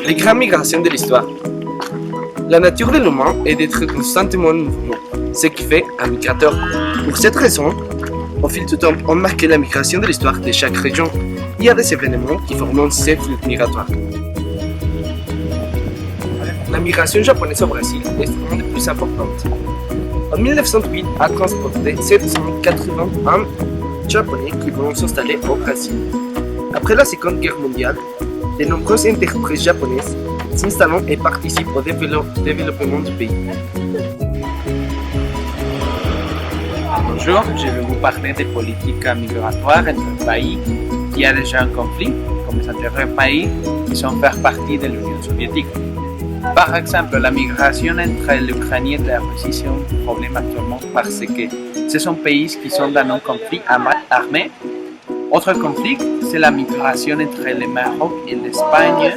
Les grandes migrations de l'histoire. La nature de l'humain est d'être constamment en mouvement, ce qui fait un migrateur. Pour cette raison, au fil du temps, on marque la migration de l'histoire de chaque région. Il y a des événements qui forment ces flux migratoires. La migration japonaise au Brésil est sûrement la plus importante. En 1908, a transporté 781 Japonais qui vont s'installer au Brésil. Après la Seconde Guerre mondiale, de nombreuses entreprises japonaises s'installent et participent au développement du pays. Bonjour, je vais vous parler des politiques migratoires entre un pays qui a déjà un conflit, comme les antérieurs pays qui sont faire partie de l'Union soviétique. Par exemple, la migration entre l'Ukraine et la Russie est un problème actuellement parce que ce sont pays qui sont dans un conflit armé. Autre conflit, c'est la migration entre le Maroc et l'Espagne,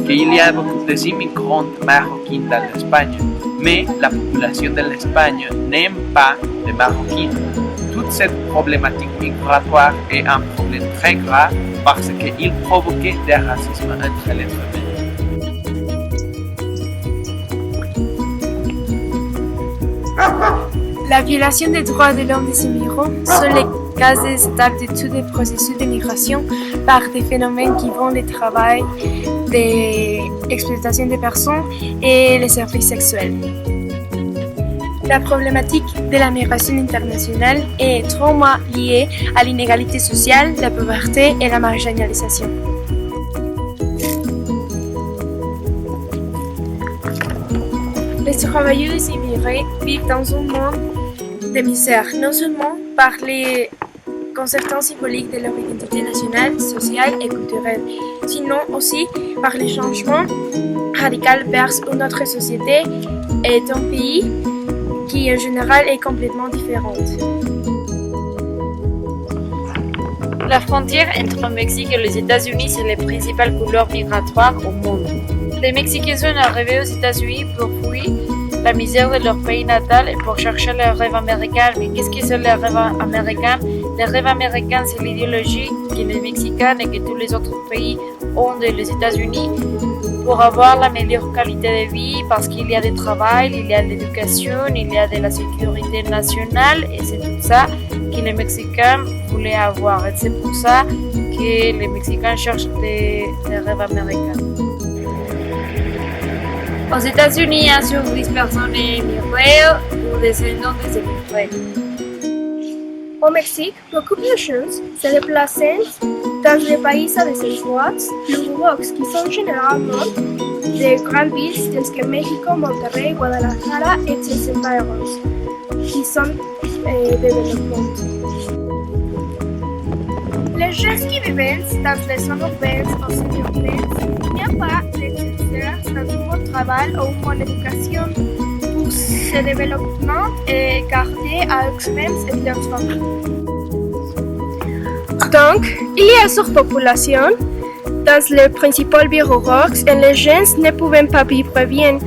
qu'il y a beaucoup d'immigrants marocains dans l'Espagne, mais la population de l'Espagne n'aime pas les Marocains. Toute cette problématique migratoire est un problème très grave parce qu'il provoque des racismes entre les humains. La violation des droits de l'homme des immigrants sont les cas des étapes de tous les processus de migration par des phénomènes qui vont du travail, de l'exploitation des personnes et les services sexuels. La problématique de la migration internationale est étroitement liée à l'inégalité sociale, la pauvreté et la marginalisation. Les travailleurs immigrés vivent dans un monde de misère, non seulement par les conséquences symboliques de leur identité nationale, sociale et culturelle, sinon aussi par les changements radicaux vers une autre société et un pays qui en général est complètement différente. La frontière entre le Mexique et les États-Unis, c'est la principale couleur migratoire au monde. Les Mexicains sont arrivés aux États-Unis pour fuir la misère de leur pays natal et pour chercher le rêve américain. Mais qu'est-ce que c'est le rêve américain? Le rêve américain, c'est l'idéologie que les Mexicains et que tous les autres pays ont des États-Unis pour avoir la meilleure qualité de vie, parce qu'il y a du travail, il y a de l'éducation, il y a de la sécurité nationale, et c'est tout ça que les Mexicains voulaient avoir. Et c'est pour ça que les Mexicains cherchent des rêves américains. Aux États-Unis, il y a sur 10 personnes immigrées ou descendants des immigrés. Au Mexique, beaucoup de jeunes se déplacent dans les pays à des endroits plus ruraux qui sont généralement des grandes villes telles que Mexico, Monterrey, Guadalajara et ses environs, qui sont développantes. Les jeunes qui vivent dans les zones urbaines ou semi-urbaines n'ont pas d'excellence dans un bon travail ou une bonne éducation pour ce développement et garder à eux-mêmes et leurs familles. Donc, il y a surpopulation dans les principaux villes rurales et les gens ne peuvent pas vivre bien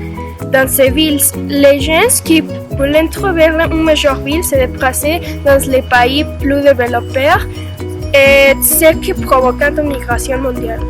dans ces villes. Les gens qui veulent trouver une meilleure ville se déplacent dans les pays plus développés et ce qui provoque une migration mondiale.